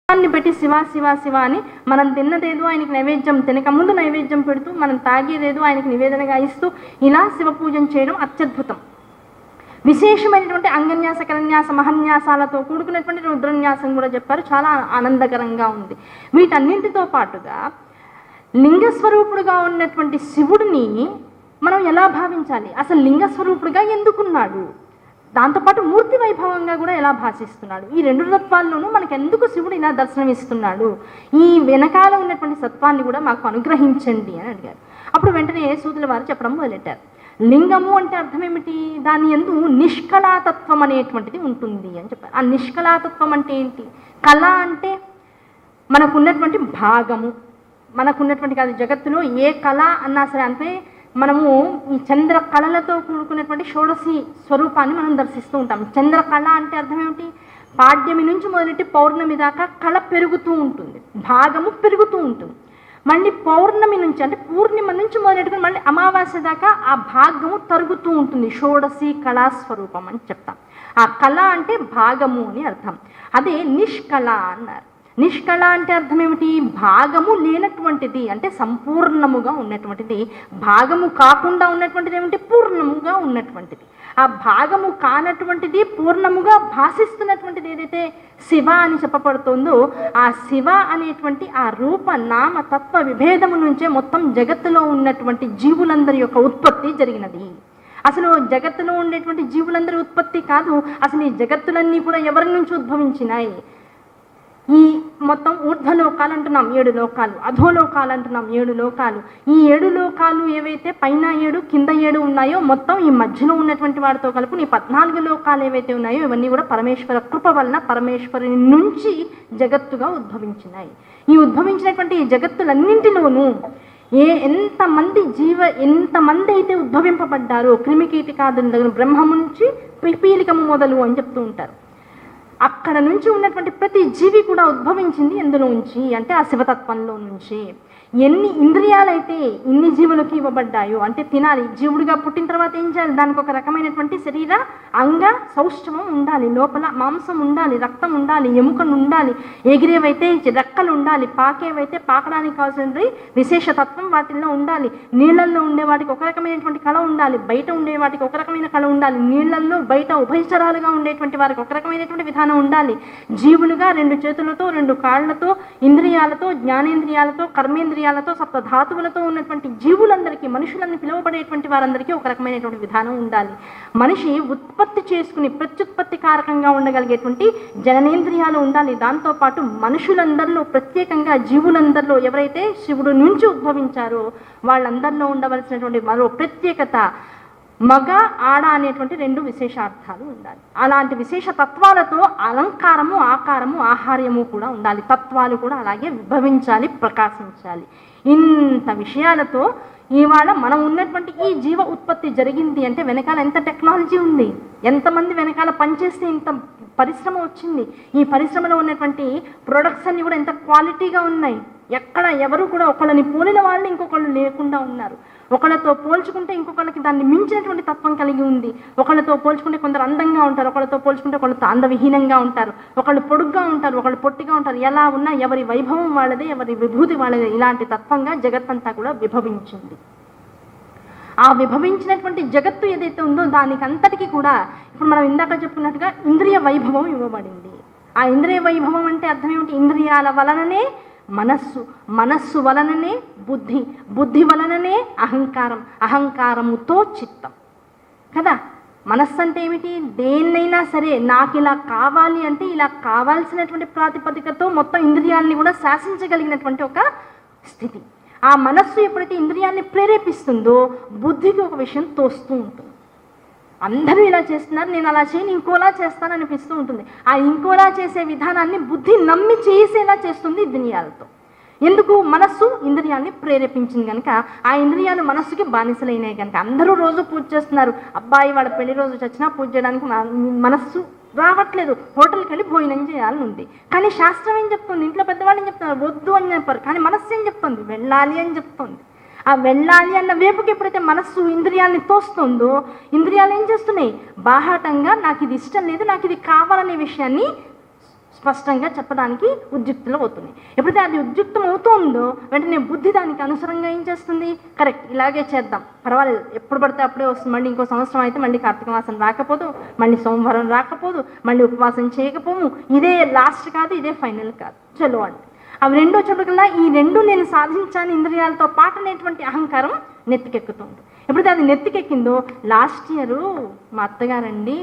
పెట్టి శివ శివ శివ అని మనం తిన్నదేదో ఆయనకి నైవేద్యం, తినక ముందు నైవేద్యం పెడుతూ మనం తాగేదేదో ఆయనకి నివేదనగా ఇస్తూ ఇలా శివ పూజన చేయడం అత్యద్భుతం. విశేషమైనటువంటి అంగన్యాస, కరన్యాస, మహన్యాసాలతో కూడుకున్నటువంటి రుద్రన్యాసం కూడా చెప్పారు, చాలా ఆనందకరంగా ఉంది. వీటన్నింటితో పాటుగా లింగస్వరూపుడుగా ఉన్నటువంటి శివుడిని మనం ఎలా భావించాలి, అసలు లింగస్వరూపుడుగా ఎందుకున్నాడు, దాంతోపాటు మూర్తి వైభవంగా కూడా ఎలా భాషిస్తున్నాడు, ఈ రెండు తత్వాల్లోనూ మనకు ఎందుకు శివుడు ఇలా దర్శనమిస్తున్నాడు, ఈ వెనకాల ఉన్నటువంటి సత్వాన్ని కూడా మాకు అనుగ్రహించండి అని అడిగారు. అప్పుడు వెంటనే సూతుల వారు చెప్పడం మొదలెట్టారు. లింగము అంటే అర్థం ఏమిటి, దాని యందు నిష్కళాతత్వం అనేటువంటిది ఉంటుంది అని చెప్పారు. ఆ నిష్కళాతత్వం అంటే ఏంటి, కళ అంటే మనకున్నటువంటి భాగము, మనకున్నటువంటి కాదు, జగత్తులో ఏ కళ అన్నా సరే, అంటే మనము ఈ చంద్ర కళలతో కూడుకున్నటువంటి షోడశి స్వరూపాన్ని మనం దర్శిస్తూ ఉంటాం. చంద్ర కళ అంటే అర్థం ఏమిటి, పాడ్యమి నుంచి మొదలెట్టి పౌర్ణమి దాకా కళ పెరుగుతూ ఉంటుంది, భాగము పెరుగుతూ ఉంటుంది. మళ్ళీ పౌర్ణమి నుంచి అంటే పూర్ణిమ నుంచి మొదలెట్టుకుని మళ్ళీ అమావాస్య దాకా ఆ భాగము తరుగుతూ ఉంటుంది. షోడశి కళాస్వరూపం అని చెప్తాం. ఆ కళ అంటే భాగము అని అర్థం. అదే నిష్కళ అన్నారు. నిష్కళ అంటే అర్థం ఏమిటి, భాగము లేనటువంటిది అంటే సంపూర్ణముగా ఉన్నటువంటిది. భాగము కాకుండా ఉన్నటువంటిది ఏమిటి, పూర్ణముగా ఉన్నటువంటిది. ఆ భాగము కానటువంటిది పూర్ణముగా భాషిస్తున్నటువంటిది ఏదైతే శివ అని చెప్పబడుతుందో, ఆ శివ అనేటువంటి ఆ రూప నామ తత్వ విభేదము నుంచే మొత్తం జగత్తులో ఉన్నటువంటి జీవులందరి యొక్క ఉత్పత్తి జరిగినది. అసలు జగత్తులో ఉండేటువంటి జీవులందరి ఉత్పత్తి కాదు, అసలు ఈ జగత్తులన్నీ కూడా ఎవరి నుంచి ఉద్భవించినాయి. ఈ మొత్తం ఊర్ధ్వలోకాలు అంటున్నాం 7 లోకాలు, అధోలోకాలు అంటున్నాం 7 లోకాలు. ఈ 7 లోకాలు ఏవైతే పైన 7 కింద 7 ఉన్నాయో, మొత్తం ఈ మధ్యలో ఉన్నటువంటి వాటితో కలుపు ఈ 14 లోకాలు ఏవైతే ఉన్నాయో ఇవన్నీ కూడా పరమేశ్వర కృప వలన పరమేశ్వరుని నుంచి జగత్తుగా ఉద్భవించినాయి. ఈ ఉద్భవించినటువంటి ఈ జగత్తులన్నింటిలోనూ ఎంతమంది అయితే ఉద్భవింపబడ్డారో, క్రిమికీటకాదుల దగ్గర బ్రహ్మము నుంచి పిపీలికము మొదలు అని చెప్తూ ఉంటారు. అక్కడ నుంచి ఉన్నటువంటి ప్రతి జీవి కూడా ఉద్భవించింది ఎందులో నుంచి అంటే ఆ శివతత్వంలో నుంచి. ఎన్ని ఇంద్రియాలైతే ఇన్ని జీవులకి ఇవ్వబడ్డాయో, అంటే తినాలి, జీవుడిగా పుట్టిన తర్వాత ఏం చేయాలి, దానికి ఒక రకమైనటువంటి శరీర అంగ సౌష్ఠవం ఉండాలి, లోపల మాంసం ఉండాలి, రక్తం ఉండాలి, ఎముకలు ఉండాలి, ఎగిరేవైతే రెక్కలు ఉండాలి, పాకేవైతే పాకడానికి కావాల్సిన విశేషతత్వం వాటిల్లో ఉండాలి, నీళ్ళల్లో ఉండే వాటికి ఒక రకమైనటువంటి కళ ఉండాలి, బయట ఉండే వాటికి ఒక రకమైన కళ ఉండాలి, నీళ్ళల్లో బయట ఉభయచరాలుగా ఉండేటువంటి వారికి ఒక రకమైనటువంటి విధానం ఉండాలి, జీవులుగా 2 చేతులతో 2 కాళ్లతో ఇంద్రియాలతో జ్ఞానేంద్రియాలతో కర్మేంద్రియాలతో సప్తధాతువులతో ఉన్నటువంటి జీవులందరికీ, మనుషులని పిలువబడేటువంటి వారందరికీ ఒక రకమైనటువంటి విధానం ఉండాలి. మనిషి ఉత్పత్తి చేసుకుని ప్రత్యుత్పత్తి కారకంగా ఉండగలిగేటువంటి జననేంద్రియాలు ఉండాలి. దాంతోపాటు మనుషులందరిలో, ప్రత్యేకంగా జీవులందరిలో ఎవరైతే శివుడు నుంచి ఉద్భవించారో వాళ్ళందరిలో ఉండవలసినటువంటి మరో ప్రత్యేకత మగ ఆడ అనేటువంటి 2 విశేషార్థాలు ఉండాలి. అలాంటి విశేష తత్వాలతో అలంకారము, ఆకారము, ఆహార్యము కూడా ఉండాలి. తత్వాలు కూడా అలాగే విభవించాలి, ప్రకాశించాలి. ఇంత విషయాలతో ఇవాళ మనం ఉన్నటువంటి ఈ జీవ ఉత్పత్తి జరిగింది అంటే వెనకాల ఎంత టెక్నాలజీ ఉంది, ఎంతమంది వెనకాల పనిచేస్తే ఇంత పరిశ్రమ వచ్చింది. ఈ పరిశ్రమలో ఉన్నటువంటి ప్రొడక్ట్స్ అన్ని కూడా ఎంత క్వాలిటీగా ఉన్నాయి. ఎక్కడ ఎవరు కూడా ఒకళ్ళని పోలిన వాళ్ళు ఇంకొకళ్ళు లేకుండా ఉన్నారు. ఒకళ్ళతో పోల్చుకుంటే ఇంకొకళ్ళకి దాన్ని మించినటువంటి తత్వం కలిగి ఉంది. ఒకళ్ళతో పోల్చుకుంటే కొందరు అందంగా ఉంటారు, ఒకళ్ళతో పోల్చుకుంటే ఒకళ్ళతో అందవిహీనంగా ఉంటారు, ఒకళ్ళు పొడుగ్గా ఉంటారు, ఒకళ్ళు పొట్టిగా ఉంటారు. ఎలా ఉన్నా ఎవరి వైభవం వాళ్ళదే, ఎవరి విభూతి వాళ్ళదే. ఇలాంటి తత్వంగా జగత్తంతా కూడా విభవించింది. ఆ విభవించినటువంటి జగత్తు ఏదైతే ఉందో దానికి అంతటికీ కూడా ఇప్పుడు మనం ఇందాక చెప్పుకున్నట్టుగా ఇంద్రియ వైభవం ఇవ్వబడింది. ఆ ఇంద్రియ వైభవం అంటే అర్థం ఏమిటి, ఇంద్రియాల వలననే మనస్సు, మనస్సు వలననే బుద్ధి, బుద్ధి వలననే అహంకారం, అహంకారముతో చిత్తం కదా. మనస్సు అంటే ఏమిటి, దేన్నైనా సరే నాకు ఇలా కావాలి అంటే ఇలా కావాల్సినటువంటి ప్రాతిపదికతో మొత్తం ఇంద్రియాలని కూడా శాసించగలిగినటువంటి ఒక స్థితి. ఆ మనస్సు ఎప్పుడైతే ఇంద్రియాన్ని ప్రేరేపిస్తుందో బుద్ధికి ఒక విషయం తోస్తూ ఉంటుంది. అందరూ ఇలా చేస్తున్నారు, నేను అలా చేయని ఇంకోలా చేస్తాను అనిపిస్తూ ఉంటుంది. ఆ ఇంకోలా చేసే విధానాన్ని బుద్ధి నమ్మి చేసేలా చేస్తుంది ఇంద్రియాలతో. ఎందుకు, మనస్సు ఇంద్రియాన్ని ప్రేరేపించింది కనుక, ఆ ఇంద్రియాలు మనస్సుకి బానిసలైనాయి కనుక. అందరూ రోజు పూజ చేస్తున్నారు, అబ్బాయి వాళ్ళ పెళ్లి రోజు చచ్చినా పూజ చేయడానికి మనస్సు రావట్లేదు. హోటల్కి వెళ్ళి భోజనం చేయాలని ఉంది, కానీ శాస్త్రం ఏం చెప్తుంది, ఇంట్లో పెద్దవాళ్ళు ఏం చెప్తున్నారు, వద్దు అని చెప్పారు, కానీ మనస్సు ఏం చెప్తుంది, వెళ్ళాలి అని చెప్తుంది. ఆ వెళ్ళాలి అన్న వేపుకి ఎప్పుడైతే మనస్సు ఇంద్రియాన్ని తోస్తుందో, ఇంద్రియాలు ఏం చేస్తున్నాయి, బాహాటంగా నాకు ఇది ఇష్టం లేదు, నాకు ఇది కావాలనే విషయాన్ని స్పష్టంగా చెప్పడానికి ఉద్యుక్తులు అవుతుంది. ఎప్పుడైతే అది ఉద్యుక్తం అవుతుందో వెంటనే బుద్ధి దానికి అనుసరంగా ఏం చేస్తుంది, కరెక్ట్ ఇలాగే చేద్దాం, పర్వాలేదు, ఎప్పుడు పడితే అప్పుడే వస్తుంది, మళ్ళీ ఇంకో సంవత్సరం అయితే మళ్ళీ కార్తీక మాసం రాకపోదు, మళ్ళీ సోమవారం రాకపోదు, మళ్ళీ ఉపవాసం చేయకపోము, ఇదే లాస్ట్ కాదు, ఇదే ఫైనల్ కాదు, చలో అంటే అవి రెండు వచ్చేప్పటికల్లా ఈ రెండు నేను సాధించాను ఇంద్రియాలతో పాటు అనేటువంటి అహంకారం నెత్తికెక్కుతుంది. ఎప్పుడైతే అది నెత్తికెక్కిందో, లాస్ట్ ఇయర్ మా అత్తగారండి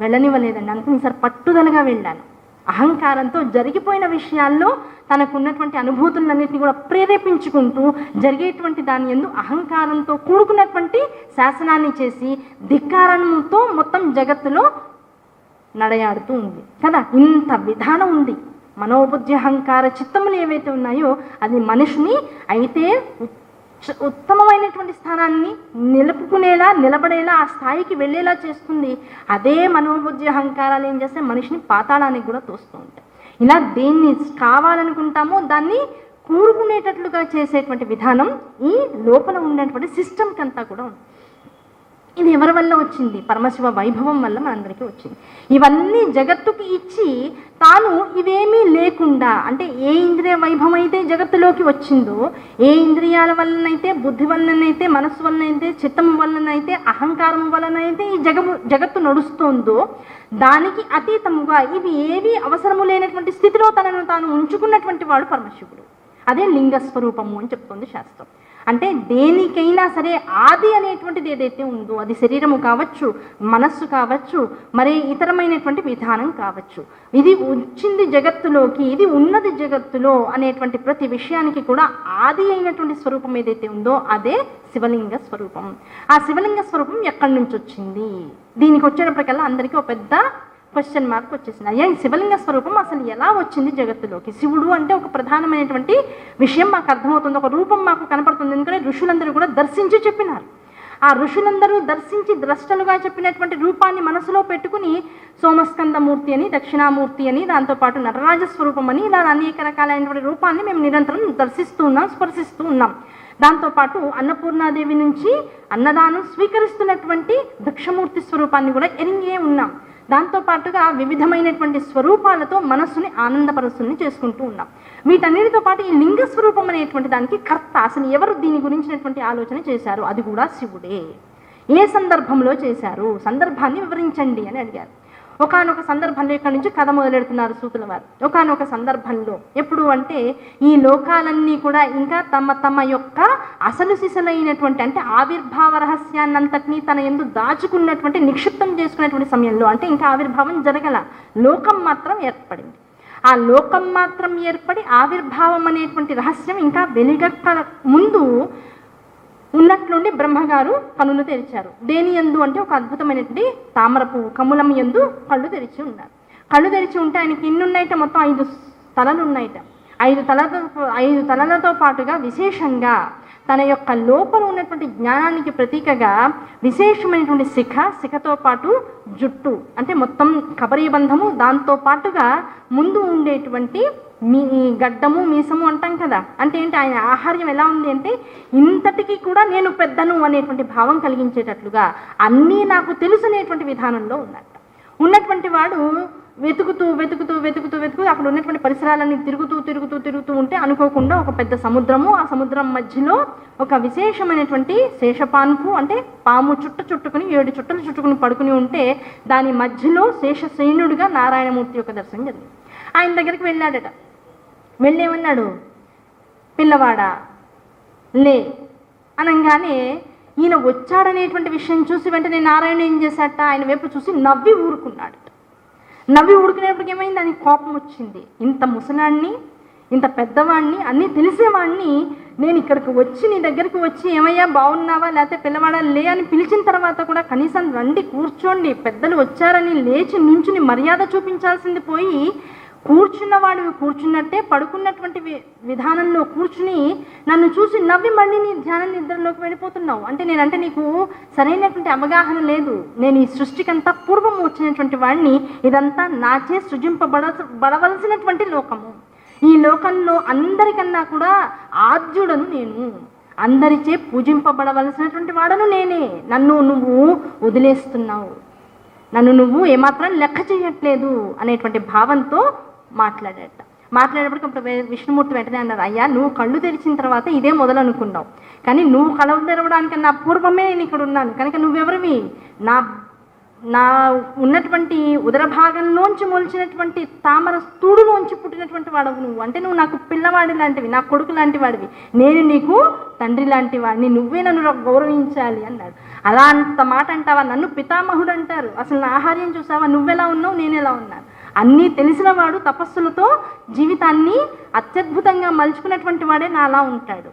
వెళ్ళనివ్వలేదండి, అందుకని ఈసారి పట్టుదలగా వెళ్ళాను, అహంకారంతో జరిగిపోయిన విషయాల్లో తనకున్నటువంటి అనుభూతులన్నింటినీ కూడా ప్రేరేపించుకుంటూ జరిగేటువంటి దాని యందు అహంకారంతో కూడుకున్నటువంటి శాసనాన్ని చేసి ధిక్కారంతో మొత్తం జగత్తులో నడయాడుతూ ఉంది కదా. ఇంత విధానం ఉంది. మనోబుద్ధి అహంకార చిత్తములు ఏవైతే ఉన్నాయో అది మనిషిని అయితే ఉత్తమమైనటువంటి స్థానాన్ని నిలుపుకునేలా, నిలబడేలా, ఆ స్థాయికి వెళ్ళేలా చేస్తుంది. అదే మనోబుద్ధి అహంకారాలు ఏం చేస్తే మనిషిని పాతాళానికి కూడా తోస్తూ ఉంటాయి. ఇలా దేన్ని కావాలనుకుంటామో దాన్ని కూరుకునేటట్లుగా చేసేటువంటి విధానం ఈ లోపల ఉన్నటువంటి సిస్టమ్కి అంతా కూడా ఉంది. ఇది ఎవరి వల్ల వచ్చింది, పరమశివ వైభవం వల్ల మనందరికీ వచ్చింది. ఇవన్నీ జగత్తుకి ఇచ్చి తాను ఇవేమీ లేకుండా, అంటే ఏ ఇంద్రియ వైభవం అయితే జగత్తులోకి వచ్చిందో, ఏ ఇంద్రియాల వలనైతే, బుద్ధి వలనైతే, మనస్సు వలనైతే, చిత్తము వలనైతే, అహంకారం వలనైతే ఈ జగత్తు నడుస్తోందో దానికి అతీతముగా ఇవి ఏవి అవసరము లేనటువంటి స్థితిలో తనను తాను ఉంచుకున్నటువంటి వాడు పరమశివుడు. అదే లింగస్వరూపము అని చెప్తుంది శాస్త్రం. అంటే దేనికైనా సరే ఆది అనేటువంటిది ఏదైతే ఉందో అది శరీరము కావచ్చు, మనస్సు కావచ్చు, మరే ఇతరమైనటువంటి విధానం కావచ్చు, ఇది వచ్చింది జగత్తులోకి, ఇది ఉన్నది జగత్తులో అనేటువంటి ప్రతి విషయానికి కూడా ఆది అయినటువంటి స్వరూపం ఏదైతే ఉందో అదే శివలింగ స్వరూపం. ఆ శివలింగ స్వరూపం ఎక్కడి నుంచి వచ్చింది, దీనికి వచ్చేటప్పటికల్లా అందరికీ ఒక పెద్ద క్వశ్చన్ మార్క్ వచ్చేసింది. అయ్యా, ఈ శివలింగ స్వరూపం అసలు ఎలా వచ్చింది జగత్తులోకి? శివుడు అంటే ఒక ప్రధానమైనటువంటి విషయం మాకు అర్థమవుతుంది, ఒక రూపం మాకు కనపడుతుంది. ఎందుకంటే ఋషులందరూ కూడా దర్శించి చెప్పినారు. ఆ ఋషులందరూ దర్శించి ద్రష్టలుగా చెప్పినటువంటి రూపాన్ని మనసులో పెట్టుకుని సోమస్కందమూర్తి అని, దక్షిణామూర్తి అని, దాంతోపాటు నటరాజ స్వరూపం అని, ఇలా అనేక రకాలైనటువంటి రూపాన్ని మేము నిరంతరం దర్శిస్తూ ఉన్నాం, స్పర్శిస్తూ ఉన్నాం. దాంతోపాటు అన్నపూర్ణాదేవి నుంచి అన్నదానం స్వీకరిస్తున్నటువంటి దక్షమూర్తి స్వరూపాన్ని కూడా ఎరిగే ఉన్నాం. దాంతోపాటుగా వివిధమైనటువంటి స్వరూపాలతో మనస్సుని ఆనందపరుస్తుని చేసుకుంటూ ఉన్నాం. వీటన్నిటితో పాటు ఈ లింగ స్వరూపం అనేటువంటి దానికి కర్త, అసలు ఎవరు దీని గురించినటువంటి ఆలోచన చేశారు, అది కూడా శివుడే. ఏ సందర్భంలో చేశారు, సందర్భాన్ని వివరించండి అని అడిగారు. ఒకానొక సందర్భంలో ఇక్కడ నుంచి కథ మొదలెడుతున్నారు సూతుల వారు. ఒకానొక సందర్భంలో ఎప్పుడు అంటే ఈ లోకాలన్నీ కూడా ఇంకా తమ యొక్క అసలు సిసలైనటువంటి, అంటే ఆవిర్భావ రహస్యాన్నంతటినీ తన యందు దాచుకున్నటువంటి, నిక్షిప్తం చేసుకున్నటువంటి సమయంలో, అంటే ఇంకా ఆవిర్భావం జరగల, లోకం మాత్రం ఏర్పడింది. ఆ లోకం మాత్రం ఏర్పడి ఆవిర్భావం అనేటువంటి రహస్యం ఇంకా వెలుగక్క ముందు ఉన్నట్లుండి బ్రహ్మగారు కనులు తెరిచారు. దేని యందు అంటే ఒక అద్భుతమైనటువంటి తామర పువ్వు కమలం యందు కళ్ళు తెరిచి ఉన్నారు. కళ్ళు తెరిచి ఉంటే ఆయనకి ఎన్ని ఉన్నాయట, మొత్తం 5 తలలు ఉన్నాయట. 5 తలలతో పాటుగా విశేషంగా తన యొక్క లోపల ఉన్నటువంటి జ్ఞానానికి ప్రతీకగా విశేషమైనటువంటి శిఖతో పాటు జుట్టు, అంటే మొత్తం కబరీబంధము, దాంతో పాటుగా ముందు ఉండేటువంటి గడ్డము మీసము అంటాం కదా. అంటే ఏంటి, ఆయన ఆహార్యం ఎలా ఉంది అంటే ఇంతటికి కూడా నేను పెద్దను అనేటువంటి భావం కలిగించేటట్లుగా అన్నీ నాకు తెలుసునేటువంటి విధానంలో ఉన్నటువంటి వాడు వెతుకుతూ అక్కడ ఉన్నటువంటి పరిసరాలన్నీ తిరుగుతూ ఉంటే అనుకోకుండా ఒక పెద్ద సముద్రము, ఆ సముద్రం మధ్యలో ఒక విశేషమైనటువంటి శేషపాన్పు, అంటే పాము చుట్టుకుని 7 చుట్టలు చుట్టుకుని పడుకుని ఉంటే దాని మధ్యలో శేషసేనుడిగా నారాయణమూర్తి యొక్క దర్శనం జరిగింది. ఆయన దగ్గరికి వెళ్ళాడట. వెళ్ళేమన్నాడు, పిల్లవాడా లే అనగానే ఈయన వచ్చాడనేటువంటి విషయం చూసి వెంటనే నారాయణ ఏం చేశాట, ఆయన వైపు చూసి నవ్వి ఊరుకున్నాడు. నవ్వి ఊరుకునేప్పటికి ఏమైంది, దానికి కోపం వచ్చింది. ఇంత ముసలాన్ని, ఇంత పెద్దవాడిని, అన్నీ తెలిసేవాడిని నేను ఇక్కడికి వచ్చి నీ దగ్గరికి వచ్చి ఏమయ్యా బాగున్నావా, లేకపోతే పిల్లవాడా లే అని పిలిచిన తర్వాత కూడా కనీసం రండి కూర్చోండి, పెద్దలు వచ్చారని లేచి నుంచుని మర్యాద చూపించాల్సింది పోయి కూర్చున్నవాడు కూర్చున్నట్టే పడుకున్నటువంటి విధానంలో కూర్చుని నన్ను చూసి నవ్వి మళ్ళీ నీ ధ్యాన నిద్రలోకి వెళ్ళిపోతున్నావు. అంటే నేనంటే నీకు సరైనటువంటి అవగాహన లేదు. నేను ఈ సృష్టికంతా పూర్వం వచ్చినటువంటి వాడిని, ఇదంతా నాచే సృజింపబడవలసినటువంటి లోకము. ఈ లోకంలో అందరికన్నా కూడా ఆద్యుడను నేను, అందరిచే పూజింపబడవలసినటువంటి వాడను నేనే. నన్ను నువ్వు వదిలేస్తున్నావు, నన్ను నువ్వు ఏమాత్రం లెక్క చేయట్లేదు అనేటువంటి భావంతో మాట్లాడేటప్పటికి అప్పుడు విష్ణుమూర్తి వెంటనే అన్నారు, అయ్యా నువ్వు కళ్ళు తెరిచిన తర్వాత ఇదే మొదలు అనుకున్నావు, కానీ నువ్వు కళ్ళు తెరవడానికన్నా పూర్వమే నేను ఇక్కడ ఉన్నాను కనుక నువ్వెవరివి, నా ఉన్నటువంటి ఉదర భాగంలోంచి మొలిచినటువంటి తామర స్థూడులోంచి పుట్టినటువంటి వాడవు నువ్వు, అంటే నువ్వు నాకు పిల్లవాడి లాంటివి, నా కొడుకు లాంటి వాడివి, నేను నీకు తండ్రి లాంటి వాడిని, నువ్వే నన్ను గౌరవించాలి అన్నాడు. అలా అంత మాట అంటావా, నన్ను పితామహుడు అంటారు, అసలు నా ఆహార్యం చూసావా, నువ్వెలా ఉన్నావు నేను ఎలా ఉన్నాను, అన్నీ తెలిసిన వాడు తపస్సులతో జీవితాన్ని అత్యద్భుతంగా మలుచుకున్నటువంటి వాడే నాలా ఉంటాడు.